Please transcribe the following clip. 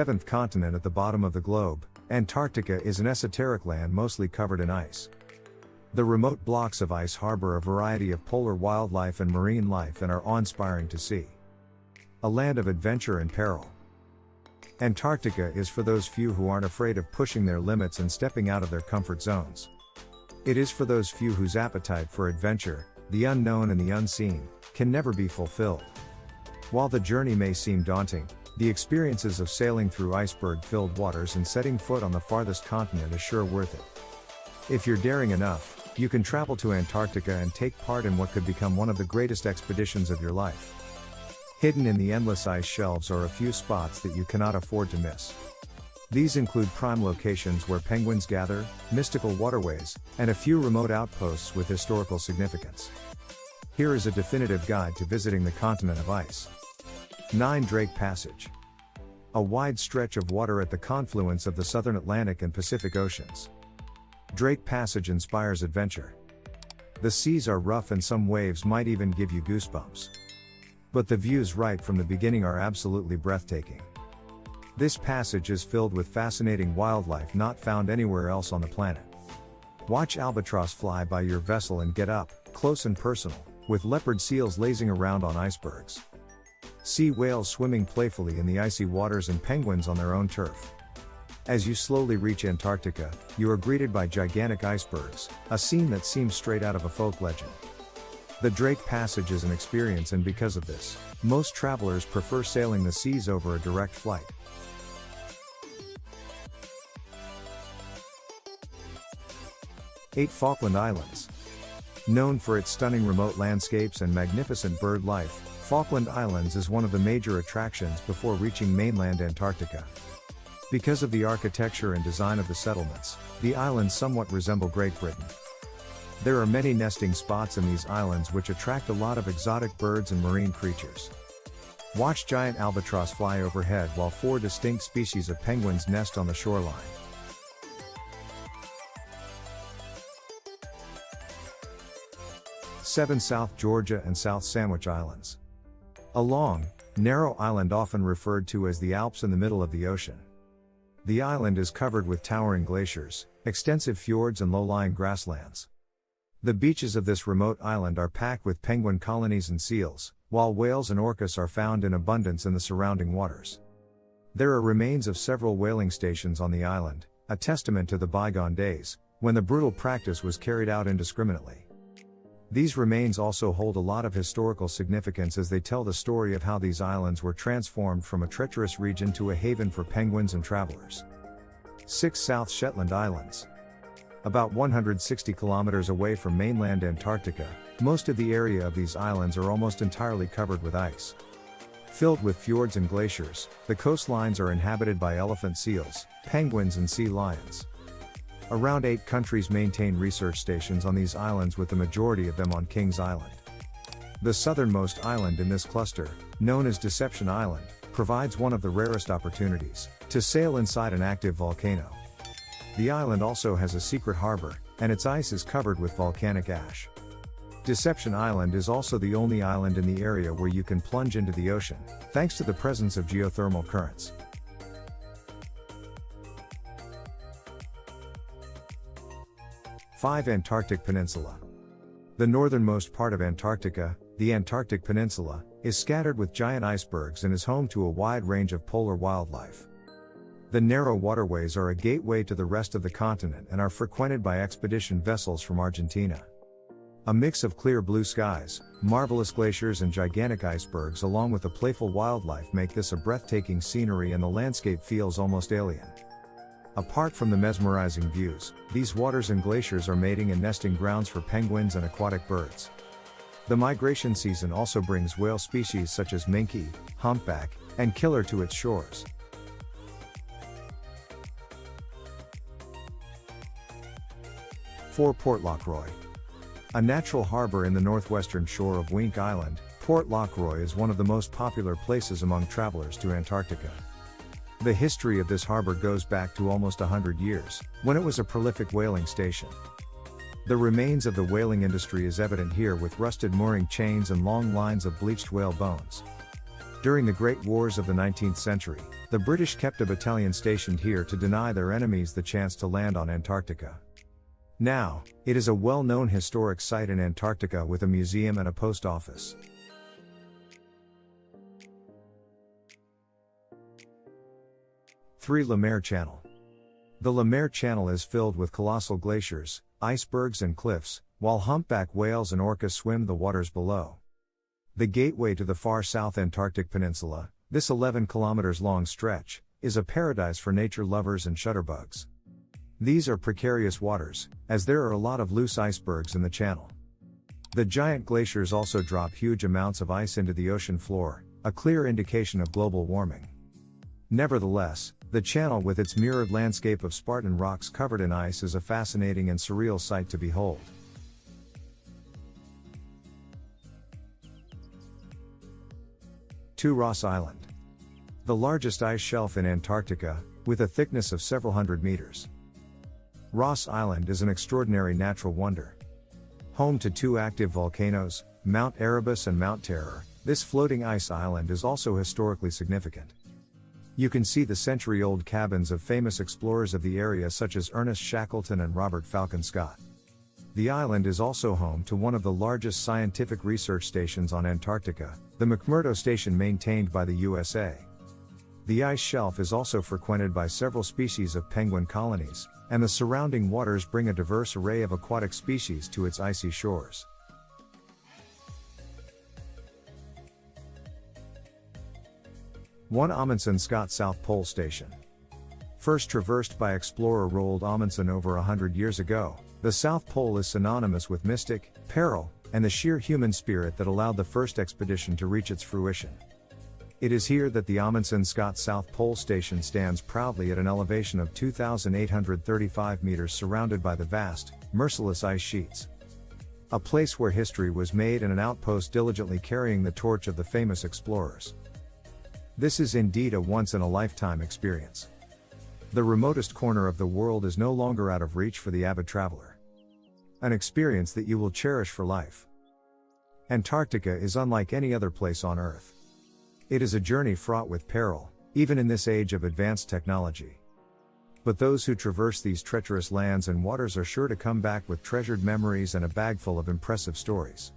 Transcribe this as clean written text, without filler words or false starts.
Seventh continent at the bottom of the globe, Antarctica is an esoteric land mostly covered in ice. The remote blocks of ice harbor a variety of polar wildlife and marine life and are awe-inspiring to see. A land of adventure and peril. Antarctica is for those few who aren't afraid of pushing their limits and stepping out of their comfort zones. It is for those few whose appetite for adventure, the unknown and the unseen, can never be fulfilled. While the journey may seem daunting, the experiences of sailing through iceberg-filled waters and setting foot on the farthest continent is sure worth it. If you're daring enough, you can travel to Antarctica and take part in what could become one of the greatest expeditions of your life. Hidden in the endless ice shelves are a few spots that you cannot afford to miss. These include prime locations where penguins gather, mystical waterways, and a few remote outposts with historical significance. Here is a definitive guide to visiting the continent of ice. 9 Drake Passage. A wide stretch of water at the confluence of the southern Atlantic and Pacific Oceans. Drake Passage inspires adventure. The seas are rough and some waves might even give you goosebumps. But the views right from the beginning are absolutely breathtaking. This passage is filled with fascinating wildlife not found anywhere else on the planet. Watch albatross fly by your vessel and get up, close and personal, with leopard seals lazing around on icebergs. See whales swimming playfully in the icy waters and penguins on their own turf. As you slowly reach Antarctica, you are greeted by gigantic icebergs, a scene that seems straight out of a folk legend. The Drake Passage is an experience, and because of this, most travelers prefer sailing the seas over a direct flight. Eight Falkland Islands. Known for its stunning remote landscapes and magnificent bird life, Falkland Islands is one of the major attractions before reaching mainland Antarctica. Because of the architecture and design of the settlements, the islands somewhat resemble Great Britain. There are many nesting spots in these islands which attract a lot of exotic birds and marine creatures. Watch giant albatross fly overhead while 4 distinct species of penguins nest on the shoreline. Seven South Georgia and South Sandwich Islands. A long, narrow island often referred to as the Alps in the middle of the ocean. The island is covered with towering glaciers, extensive fjords and low-lying grasslands. The beaches of this remote island are packed with penguin colonies and seals, while whales and orcas are found in abundance in the surrounding waters. There are remains of several whaling stations on the island, a testament to the bygone days, when the brutal practice was carried out indiscriminately. These remains also hold a lot of historical significance as they tell the story of how these islands were transformed from a treacherous region to a haven for penguins and travelers. 6 South Shetland Islands. About 160 kilometers away from mainland Antarctica, most of the area of these islands are almost entirely covered with ice. Filled with fjords and glaciers, the coastlines are inhabited by elephant seals, penguins and sea lions. Around 8 countries maintain research stations on these islands, with the majority of them on Kings Island. The southernmost island in this cluster, known as Deception Island, provides one of the rarest opportunities to sail inside an active volcano. The island also has a secret harbor, and its ice is covered with volcanic ash. Deception Island is also the only island in the area where you can plunge into the ocean, thanks to the presence of geothermal currents. 5 Antarctic Peninsula. The northernmost part of Antarctica, the Antarctic Peninsula, is scattered with giant icebergs and is home to a wide range of polar wildlife. The narrow waterways are a gateway to the rest of the continent and are frequented by expedition vessels from Argentina. A mix of clear blue skies, marvelous glaciers and gigantic icebergs along with the playful wildlife make this a breathtaking scenery, and the landscape feels almost alien. Apart from the mesmerizing views, these waters and glaciers are mating and nesting grounds for penguins and aquatic birds. The migration season also brings whale species such as minke, humpback, and killer to its shores. 4 Port Lockroy. A natural harbor in the northwestern shore of Wink Island, Port Lockroy is one of the most popular places among travelers to Antarctica. The history of this harbor goes back to almost 100 years, when it was a prolific whaling station. The remains of the whaling industry is evident here, with rusted mooring chains and long lines of bleached whale bones. During the Great Wars of the 19th century, The British kept a battalion stationed here to deny their enemies the chance to land on Antarctica. Now, it is a well-known historic site in Antarctica with a museum and a post office. 3. Lemaire Channel. The Lemaire Channel is filled with colossal glaciers, icebergs and cliffs, while humpback whales and orcas swim the waters below. The gateway to the far south Antarctic Peninsula, this 11 kilometers long stretch, is a paradise for nature lovers and shutterbugs. These are precarious waters, as there are a lot of loose icebergs in the channel. The giant glaciers also drop huge amounts of ice into the ocean floor, a clear indication of global warming. Nevertheless, the channel with its mirrored landscape of Spartan rocks covered in ice is a fascinating and surreal sight to behold. 2. Ross Island. The largest ice shelf in Antarctica, with a thickness of several hundred meters. Ross Island is an extraordinary natural wonder. Home to 2 active volcanoes, Mount Erebus and Mount Terror, this floating ice island is also historically significant. You can see the century-old cabins of famous explorers of the area such as Ernest Shackleton and Robert Falcon Scott. The island is also home to one of the largest scientific research stations on Antarctica, the McMurdo Station maintained by the USA. The ice shelf is also frequented by several species of penguin colonies, and the surrounding waters bring a diverse array of aquatic species to its icy shores. 1. Amundsen Scott South Pole Station. First traversed by explorer Roald Amundsen over 100 years ago, the South Pole is synonymous with mystic, peril, and the sheer human spirit that allowed the first expedition to reach its fruition. It is here that the Amundsen Scott South Pole Station stands proudly at an elevation of 2,835 meters surrounded by the vast, merciless ice sheets. A place where history was made and an outpost diligently carrying the torch of the famous explorers. This is indeed a once-in-a-lifetime experience. The remotest corner of the world is no longer out of reach for the avid traveler. An experience that you will cherish for life. Antarctica is unlike any other place on Earth. It is a journey fraught with peril, even in this age of advanced technology. But those who traverse these treacherous lands and waters are sure to come back with treasured memories and a bag full of impressive stories.